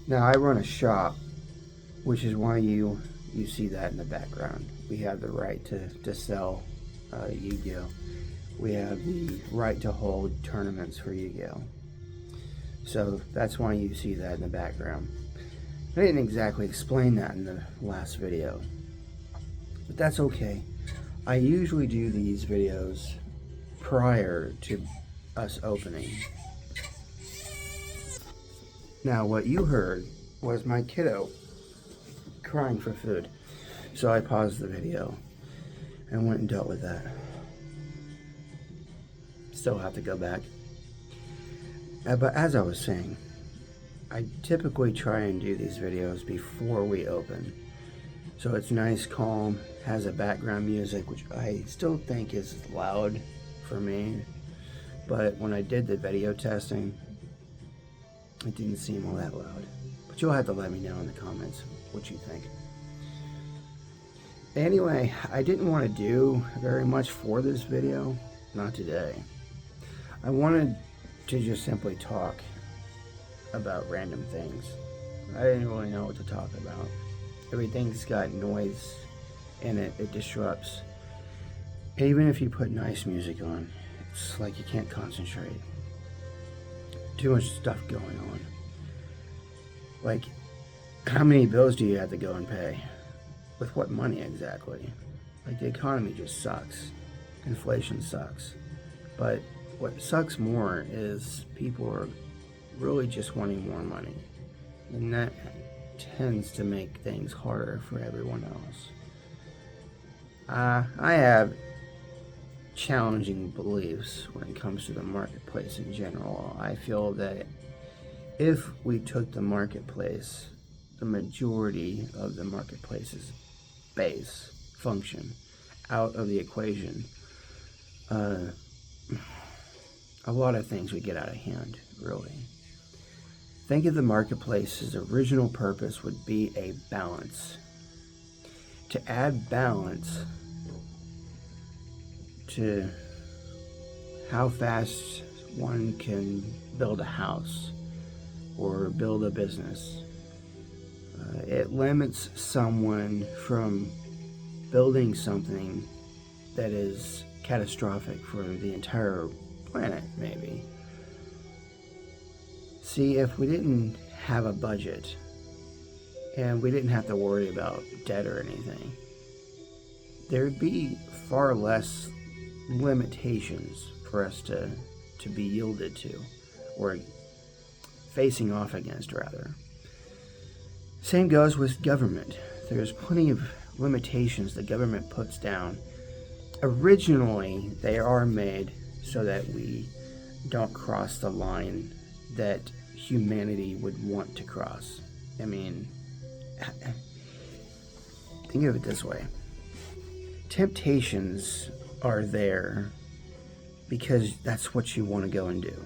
Now I run a shop, which is why you see that in the background. We have the right to sell Yu-Gi-Oh! We have the right to hold tournaments for Yu-Gi-Oh! So that's why you see that in the background. I didn't exactly explain that in the last video, but that's okay. I usually do these videos prior to us opening. Now what you heard was my kiddo crying for food. So I paused the video and went and dealt with that. Still have to go back. But as I was saying, I typically try and do these videos before we open. So it's nice, calm, has a background music, which I still think is loud for me. But when I did the video testing, it didn't seem all that loud. But you'll have to let me know in the comments what you think. Anyway, I didn't want to do very much for this video, not today. I wanted to just simply talk about random things. I didn't really know what to talk about. Everything's got noise in it, it disrupts. Even if you put nice music on, it's like you can't concentrate. Too much stuff going on. Like, how many bills do you have to go and pay? With what money exactly? Like, the economy just sucks. Inflation sucks. But what sucks more is people are really just wanting more money. And that tends to make things harder for everyone else. I have challenging beliefs when it comes to the marketplace in general. I feel that if we took the marketplace, the majority of the marketplace's base function out of the equation, a lot of things would get out of hand, really. Think of the marketplace's original purpose would be a balance. To add balance to how fast one can build a house or build a business. It limits someone from building something that is catastrophic for the entire planet, maybe. See, if we didn't have a budget and we didn't have to worry about debt or anything, there'd be far less limitations for us to be yielded to, or facing off against, rather. Same goes with government. There's plenty of limitations the government puts down. Originally, they are made so that we don't cross the line that humanity would want to cross. I mean, think of it this way. Temptations are there because that's what you want to go and do.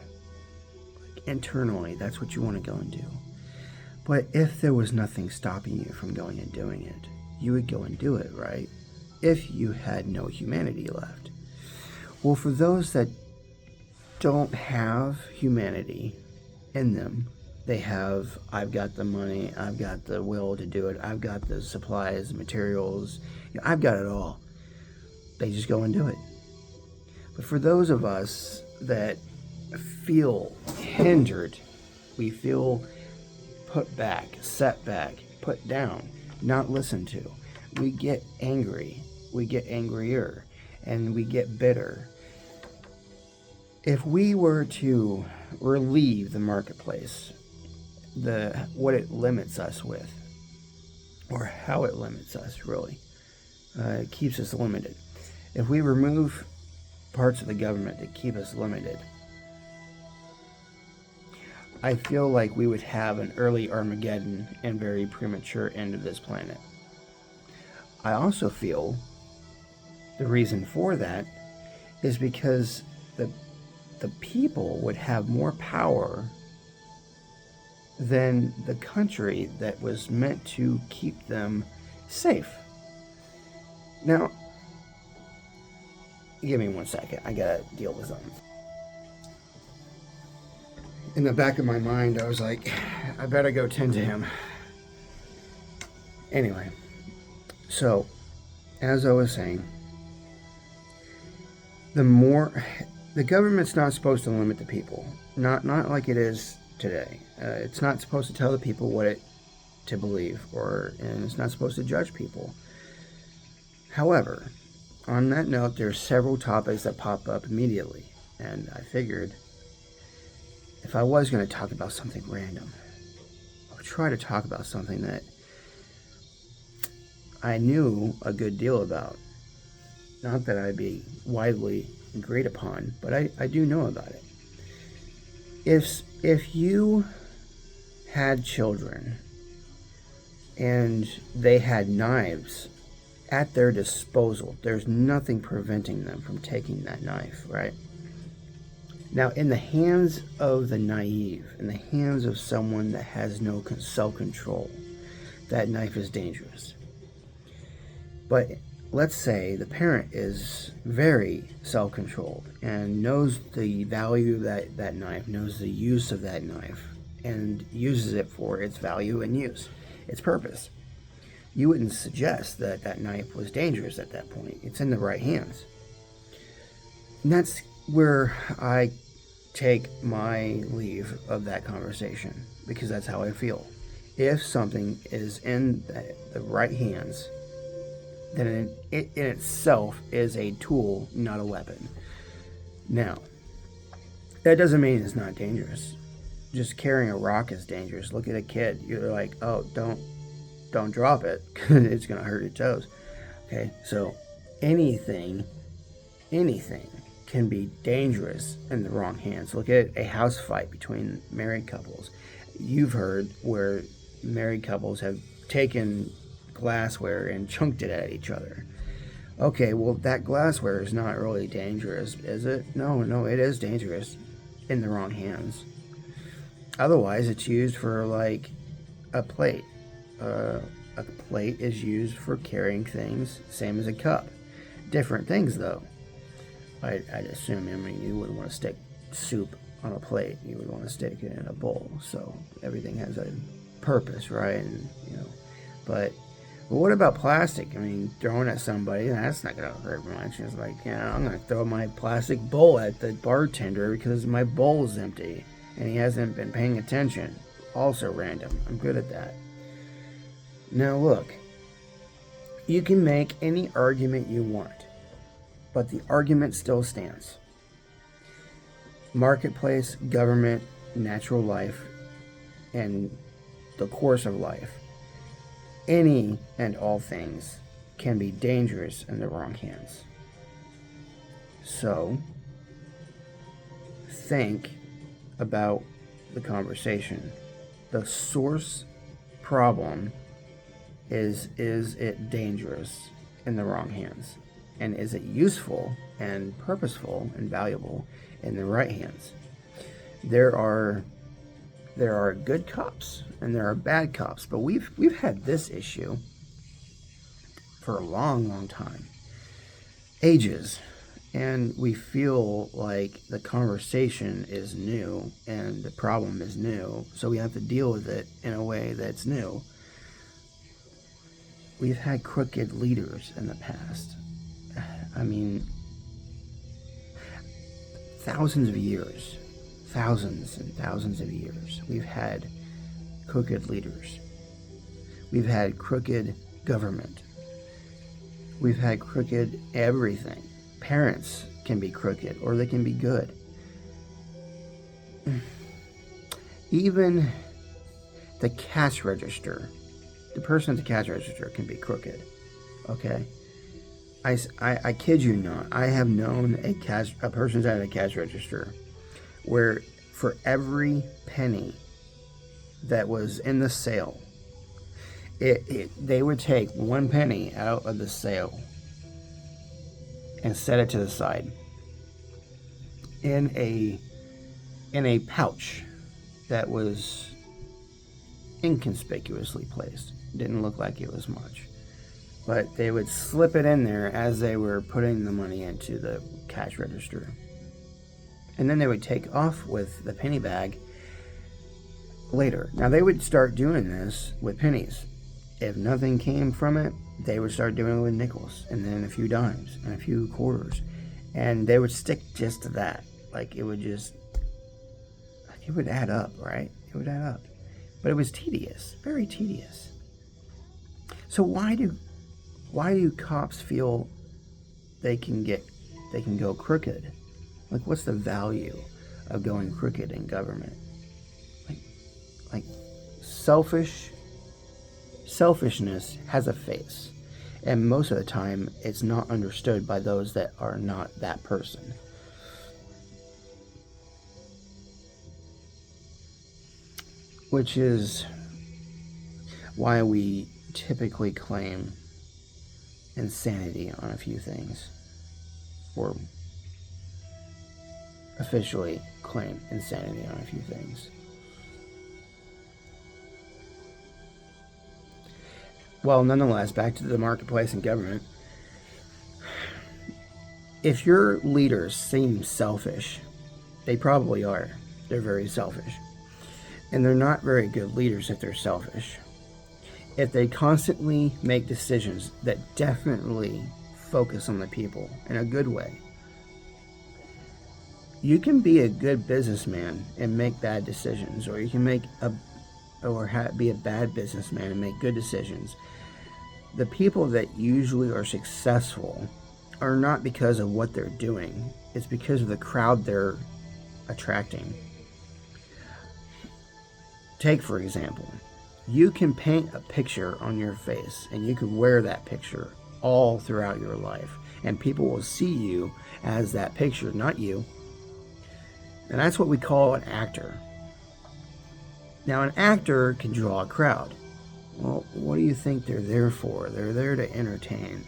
Like, internally, that's what you want to go and do. But if there was nothing stopping you from going and doing it, you would go and do it, right? If you had no humanity left. Well, for those that don't have humanity in them, they have, I've got the money, I've got the will to do it, I've got the supplies, materials, I've got it all. They just go and do it. But for those of us that feel hindered, we feel put back, set back, put down, not listened to, we get angry, we get angrier, and we get bitter. If we were to relieve the marketplace, what it limits us with, or how it limits us, really, it keeps us limited. If we remove parts of the government that keep us limited, I feel like we would have an early Armageddon and very premature end of this planet. I also feel the reason for that is because the people would have more power than the country that was meant to keep them safe. Now, give me 1 second. I gotta deal with something. in the back of my mind, I was like, I better go tend to him. Anyway, so as I was saying, the government's not supposed to limit the people, not like it is today. It's not supposed to tell the people what to believe, and it's not supposed to judge people. However, on that note, there are several topics that pop up immediately, and I figured if I was going to talk about something random, I would try to talk about something that I knew a good deal about. Not that I'd be widely agreed upon, but I do know about it. If you had children and they had knives at their disposal, there's nothing preventing them from taking that knife, right? Now, in the hands of the naive, in the hands of someone that has no self-control, that knife is dangerous. But let's say the parent is very self-controlled and knows the value of that knife, knows the use of that knife, and uses it for its value and use, its purpose. You wouldn't suggest that knife was dangerous at that point. It's in the right hands. And that's where I take my leave of that conversation, because that's how I feel. If something is in the right hands, then it in itself is a tool, not a weapon. Now, that doesn't mean it's not dangerous. Just carrying a rock is dangerous. Look at a kid. You're like, oh, don't drop it. It's going to hurt your toes. Okay, so anything can be dangerous in the wrong hands. Look at a house fight between married couples. You've heard where married couples have taken glassware and chunked it at each other. Okay, well, that glassware is not really dangerous, is it? No, it is dangerous in the wrong hands. Otherwise, it's used for like a plate. A plate is used for carrying things, same as a cup. Different things, though. I'd assume, you wouldn't want to stick soup on a plate. You would want to stick it in a bowl. So everything has a purpose, right? And but what about plastic? Throwing at somebody, that's not going to hurt much. It's like, I'm going to throw my plastic bowl at the bartender because my bowl's empty and he hasn't been paying attention. Also random. I'm good at that. Now look, you can make any argument you want, but the argument still stands. Marketplace, government, natural life, and the course of life. Any and all things can be dangerous in the wrong hands. So, think about the conversation. The source problem is it dangerous in the wrong hands? And is it useful and purposeful and valuable in the right hands? There are good cops and there are bad cops, but we've had this issue for a long time, ages, and we feel like the conversation is new and the problem is new, so we have to deal with it in a way that's new. We've had crooked leaders in the past. Thousands of years, thousands and thousands of years, we've had crooked leaders. We've had crooked government. We've had crooked everything. Parents can be crooked or they can be good. Even the cash register, the person at the cash register can be crooked. Okay? I kid you not. I have known a person at a cash register where for every penny that was in the sale, they would take 1 penny out of the sale and set it to the side in a pouch that was inconspicuously placed. Didn't look like it was much. But they would slip it in there as they were putting the money into the cash register. And then they would take off with the penny bag later. Now, they would start doing this with pennies. If nothing came from it, they would start doing it with nickels, and then a few dimes and a few quarters, and they would stick just to that. Like, it would just, it would add up, right? It would add up. But it was tedious, very tedious. So why do cops feel they can go crooked? Like, what's the value of going crooked in government? Like selfishness has a face, and most of the time it's not understood by those that are not that person. Which is why we typically claim insanity on a few things, or officially claim insanity on a few things. Well, nonetheless, back to the marketplace and government. If your leaders seem selfish, they probably are. They're very selfish. And they're not very good leaders if they're selfish. If they constantly make decisions that definitely focus on the people in a good way, you can be a good businessman and make bad decisions, or you can be a bad businessman and make good decisions. The people that usually are successful are not because of what they're doing. It's because of the crowd they're attracting. Take, for example, you can paint a picture on your face, and you can wear that picture all throughout your life, and people will see you as that picture, not you. And that's what we call an actor. Now, an actor can draw a crowd. Well, what do you think they're there for? They're there to entertain.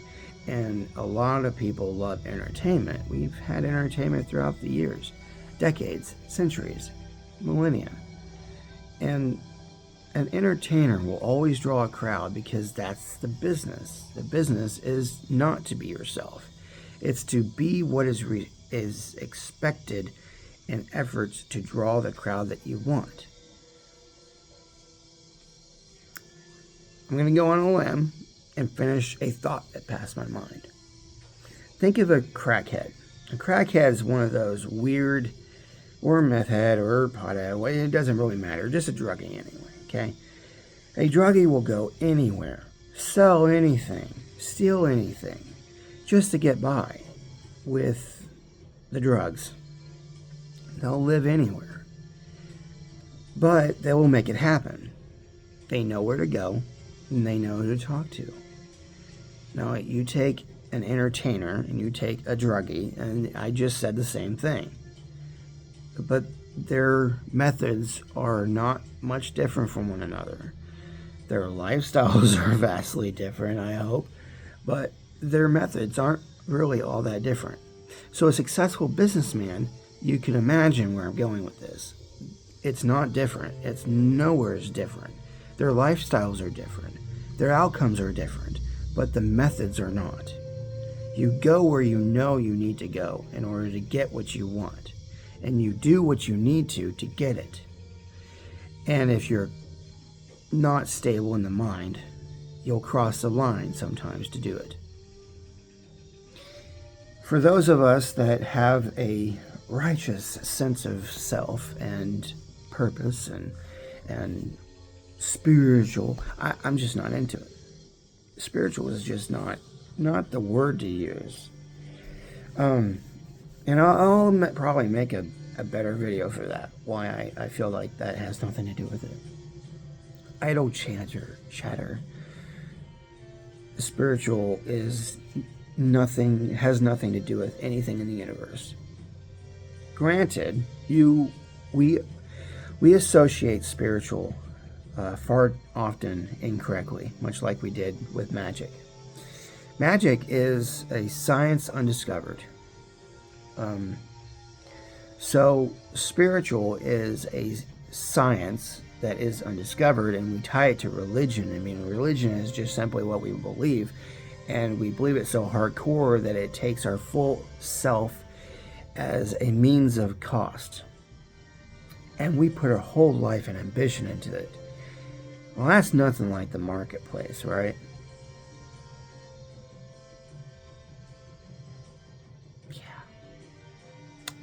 And a lot of people love entertainment. We've had entertainment throughout the years, decades, centuries, millennia. And an entertainer will always draw a crowd because that's the business. The business is not to be yourself. It's to be what is expected in efforts to draw the crowd that you want. I'm going to go on a limb and finish a thought that passed my mind. Think of a crackhead. A crackhead is one of those weird, or meth head, or pothead, well, it doesn't really matter, just a druggie anyway, okay? A druggie will go anywhere, sell anything, steal anything, just to get by with the drugs. They'll live anywhere. But they will make it happen. They know where to go, and they know who to talk to. Now, you take an entertainer and you take a druggie, and I just said the same thing. But their methods are not much different from one another. Their lifestyles are vastly different, I hope, but their methods aren't really all that different. So a successful businessman, you can imagine where I'm going with this. It's not different. It's nowhere as different. Their lifestyles are different. Their outcomes are different, but the methods are not. You go where you know you need to go in order to get what you want, and you do what you need to get it. And if you're not stable in the mind, you'll cross the line sometimes to do it. For those of us that have a righteous sense of self and purpose and spiritual, I'm just not into it. Spiritual is just not the word to use. And I'll probably make a better video for that, why I feel like that has nothing to do with it. Idle chatter. Spiritual has nothing to do with anything in the universe. Granted, we associate spiritual far often incorrectly, much like we did with magic. Magic is a science undiscovered. So spiritual is a science that is undiscovered, and we tie it to religion. I mean, religion is just simply what we believe, and we believe it so hardcore that it takes our full self as a means of cost. and we put our whole life and ambition into it. Well, that's nothing like the marketplace, right?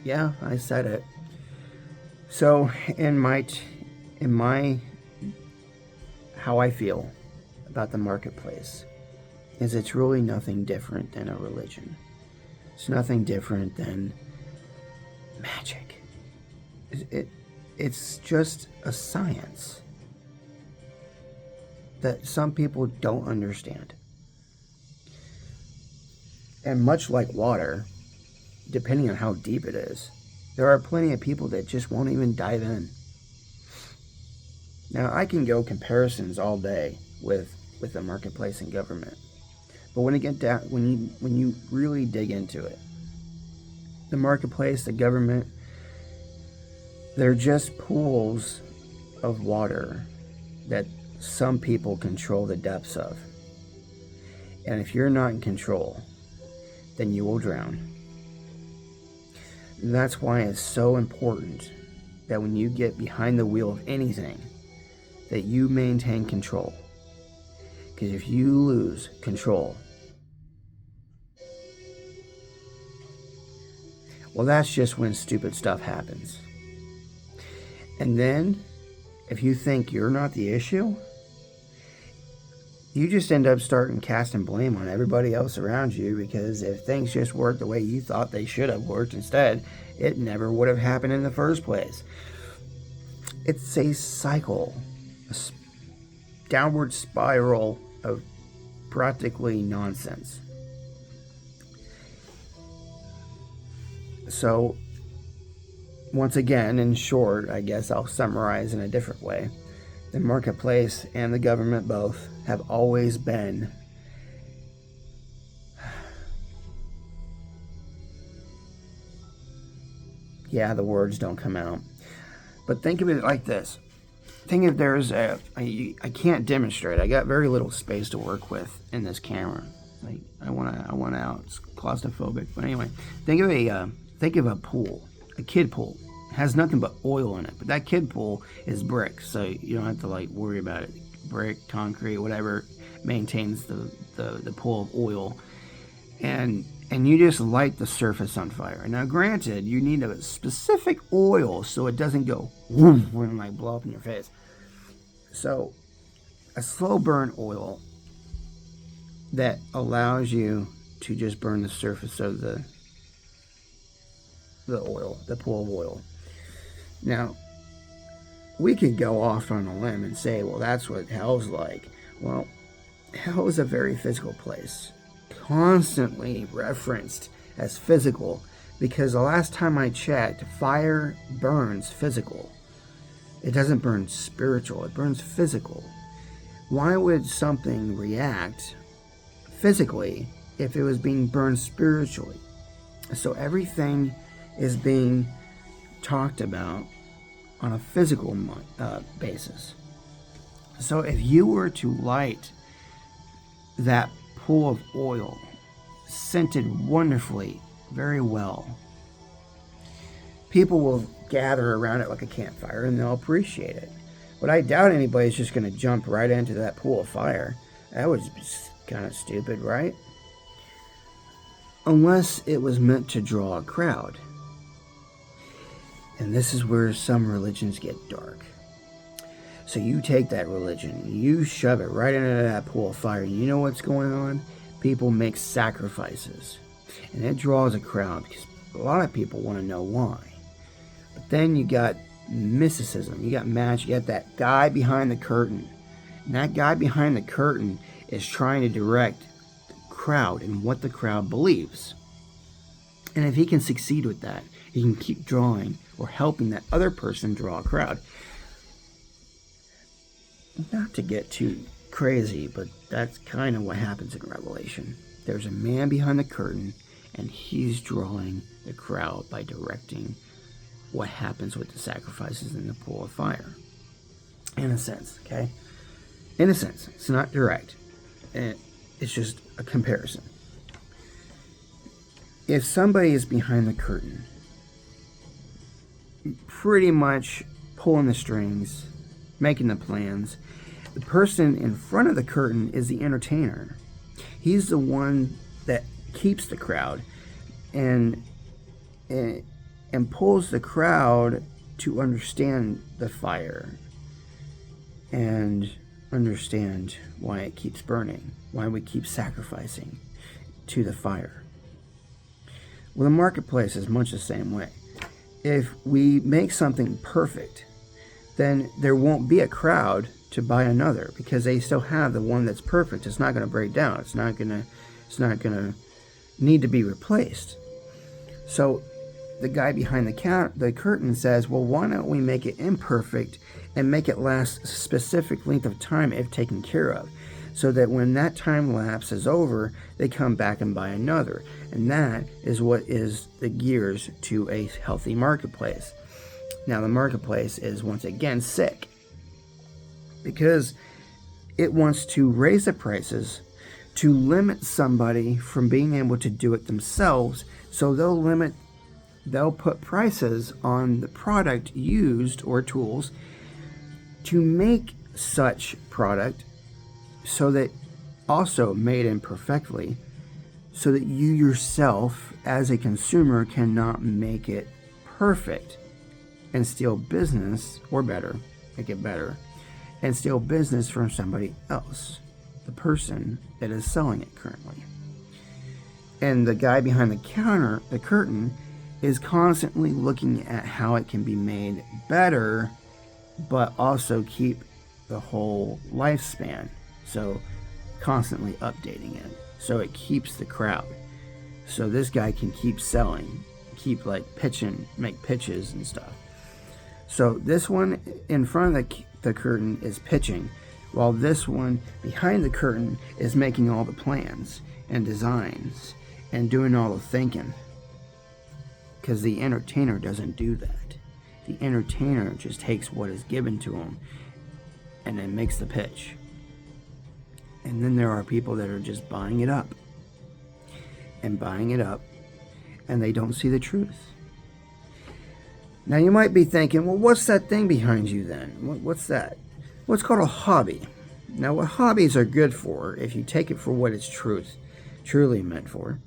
Yeah, I said it. So, in my, how I feel about the marketplace is it's really nothing different than a religion. It's nothing different than magic. It's just a science that some people don't understand. And much like water, depending on how deep it is, there are plenty of people that just won't even dive in. Now, I can go comparisons all day with the marketplace and government, but when you really dig into it, the marketplace, the government, they're just pools of water that some people control the depths of. And if you're not in control, then you will drown. And that's why it's so important that when you get behind the wheel of anything, that you maintain control. Because if you lose control, well, that's just when stupid stuff happens. And then, if you think you're not the issue, you just end up starting casting blame on everybody else around you, because if things just worked the way you thought they should have worked instead, it never would have happened in the first place. It's a cycle, a downward spiral of practically nonsense. So, once again, in short, I guess I'll summarize in a different way. The marketplace and the government both have always been yeah, the words don't come out. But think of it like this. Think if there's I can't demonstrate. I got very little space to work with in this camera. Like I want out. It's claustrophobic. But anyway, think of a pool, a kid pool. It has nothing but oil in it. But that kid pool is brick, so you don't have to like worry about it. Brick, concrete, whatever maintains the pool of oil. And you just light the surface on fire. Now, granted, you need a specific oil so it doesn't go whoosh and like blow up in your face. So, a slow burn oil that allows you to just burn the surface of the oil, the pool of oil. Now, we could go off on a limb and say, well, that's what hell's like. Well, hell is a very physical place, constantly referenced as physical, because the last time I checked, fire burns physical. It doesn't burn spiritual, it burns physical. Why would something react physically if it was being burned spiritually? So everything is being talked about on a physical basis. So if you were to light that pool of oil, scented wonderfully, very well, people will gather around it like a campfire and they'll appreciate it. But I doubt anybody's just going to jump right into that pool of fire. That would be kind of stupid, right? Unless it was meant to draw a crowd. And this is where some religions get dark. So you take that religion, you shove it right into that pool of fire, and you know what's going on? People make sacrifices. And it draws a crowd because a lot of people want to know why. But then you got mysticism, you got magic, you got that guy behind the curtain. And that guy behind the curtain is trying to direct the crowd and what the crowd believes. And if he can succeed with that, he can keep drawing or helping that other person draw a crowd. Not to get too crazy, but that's kind of what happens in Revelation. There's a man behind the curtain, and he's drawing the crowd by directing what happens with the sacrifices in the pool of fire. In a sense, okay? In a sense. It's not direct. It's just a comparison. If somebody is behind the curtain, pretty much pulling the strings, making the plans. The person in front of the curtain is the entertainer. He's the one that keeps the crowd and pulls the crowd to understand the fire and understand why it keeps burning, why we keep sacrificing to the fire. Well, the marketplace is much the same way. If we make something perfect, then there won't be a crowd to buy another because they still have the one that's perfect. It's not going to break down. It's not going to need to be replaced. So the guy behind the curtain says, well, why don't we make it imperfect and make it last a specific length of time if taken care of, so that when that time lapse is over, they come back and buy another. And that is what is the gears to a healthy marketplace. Now, the marketplace is once again sick because it wants to raise the prices to limit somebody from being able to do it themselves. So they'll put prices on the product used or tools to make such product, so that also made imperfectly, so that you yourself as a consumer cannot make it perfect and steal business, or better, make it better, and steal business from somebody else, the person that is selling it currently. And the guy behind the curtain, is constantly looking at how it can be made better, but also keep the whole lifespan. So constantly updating it so it keeps the crowd. So this guy can keep selling, keep pitching, make pitches and stuff. So this one in front of the curtain is pitching, while this one behind the curtain is making all the plans and designs and doing all the thinking. Because the entertainer doesn't do that. The entertainer just takes what is given to him and then makes the pitch. And then there are people that are just buying it up and buying it up, and they don't see the truth. Now you might be thinking, well, what's that thing behind you then? What's that? Well, it's called a hobby. Now, what hobbies are good for, if you take it for what it's truly meant for,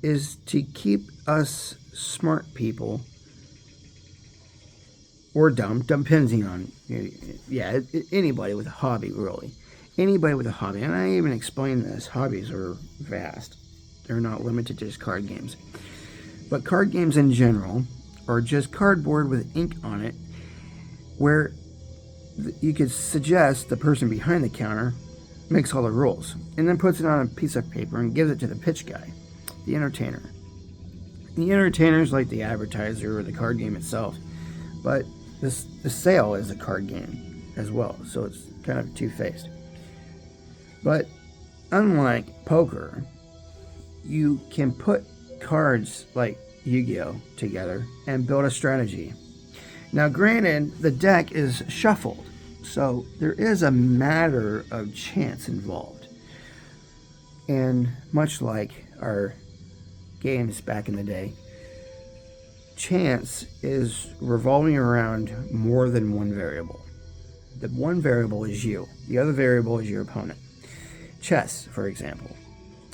is to keep us smart people, or dumb, depending on, anybody with a hobby, really. Anybody with a hobby. And I even explained this. Hobbies are vast. They're not limited to just card games. But card games in general are just cardboard with ink on it, where you could suggest the person behind the counter makes all the rules and then puts it on a piece of paper and gives it to the pitch guy, the entertainer. The entertainer is like the advertiser or the card game itself, but the sale is a card game as well, so it's kind of two-faced. But unlike poker, you can put cards like Yu-Gi-Oh! Together and build a strategy. Now, granted, the deck is shuffled, so there is a matter of chance involved. And much like our games back in the day, chance is revolving around more than one variable. The one variable is you. The other variable is your opponent. Chess, for example,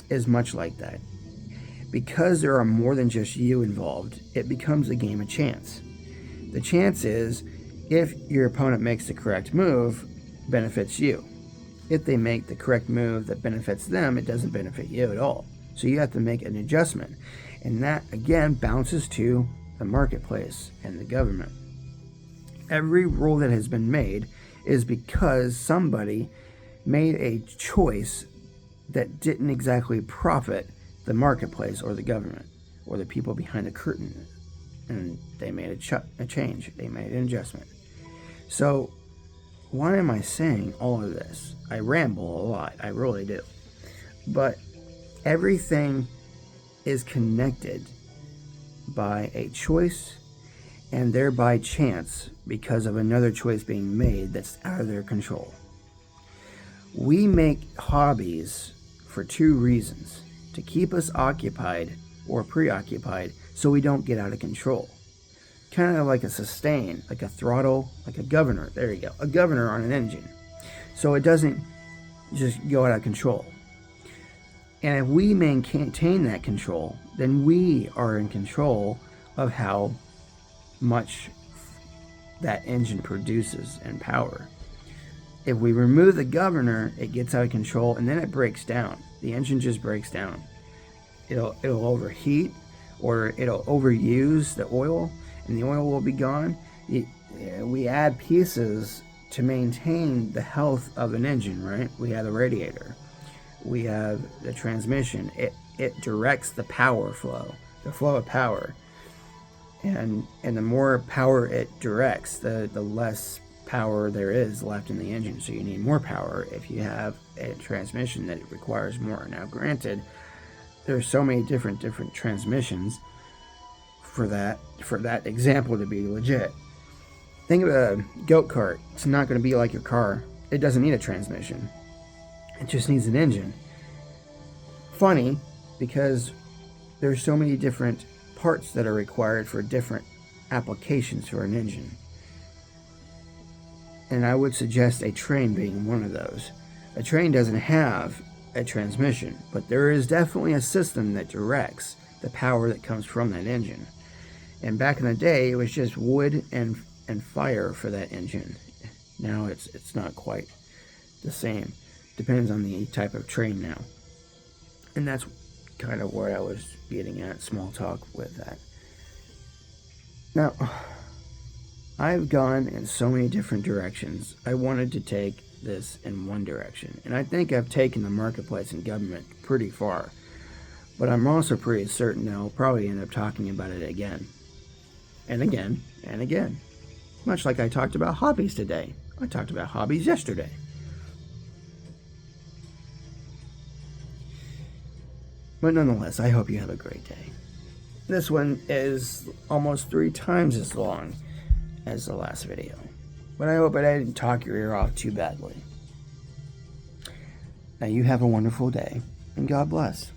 is much like that. Because there are more than just you involved, it becomes a game of chance. The chance is, if your opponent makes the correct move, benefits you. If they make the correct move that benefits them, it doesn't benefit you at all. So you have to make an adjustment. And that, again, bounces to the marketplace and the government. Every rule that has been made is because somebody made a choice that didn't exactly profit the marketplace or the government or the people behind the curtain. And they made a change. They made an adjustment. So why am I saying all of this? I ramble a lot. I really do. But everything is connected by a choice and thereby chance because of another choice being made that's out of their control. We make hobbies for two reasons: to keep us occupied or preoccupied so we don't get out of control. kind of like a sustain, like a throttle, like a governor. There you go, a governor on an engine, so it doesn't just go out of control. And if we maintain that control, then we are in control of how much that engine produces in power. If we remove the governor, it gets out of control and then it breaks down. The engine just breaks down. It'll overheat, or it'll overuse the oil, and the oil will be gone. We add pieces to maintain the health of an engine, right? We have the radiator. We have the transmission. It directs the power flow, the flow of power. And the more power it directs, the less power there is left in the engine. So you need more power if you have a transmission that requires more. Now, granted, there's so many different transmissions for that example to be legit. Think of a goat cart. It's not going to be like your car. It doesn't need a transmission. It just needs an engine. Funny, because there's so many different parts that are required for different applications for an engine. And I would suggest a train being one of those. A train doesn't have a transmission, but there is definitely a system that directs the power that comes from that engine. And back in the day, it was just wood and fire for that engine. Now it's not quite the same. Depends on the type of train now. And that's kind of where I was getting at, small talk with that. Now, I've gone in so many different directions. I wanted to take this in one direction, and I think I've taken the marketplace and government pretty far. But I'm also pretty certain I'll probably end up talking about it again, and again, and again. Much like I talked about hobbies today. I talked about hobbies yesterday. But nonetheless, I hope you have a great day. This one is almost 3 times as long as the last video. But I hope I didn't talk your ear off too badly. Now you have a wonderful day, and God bless.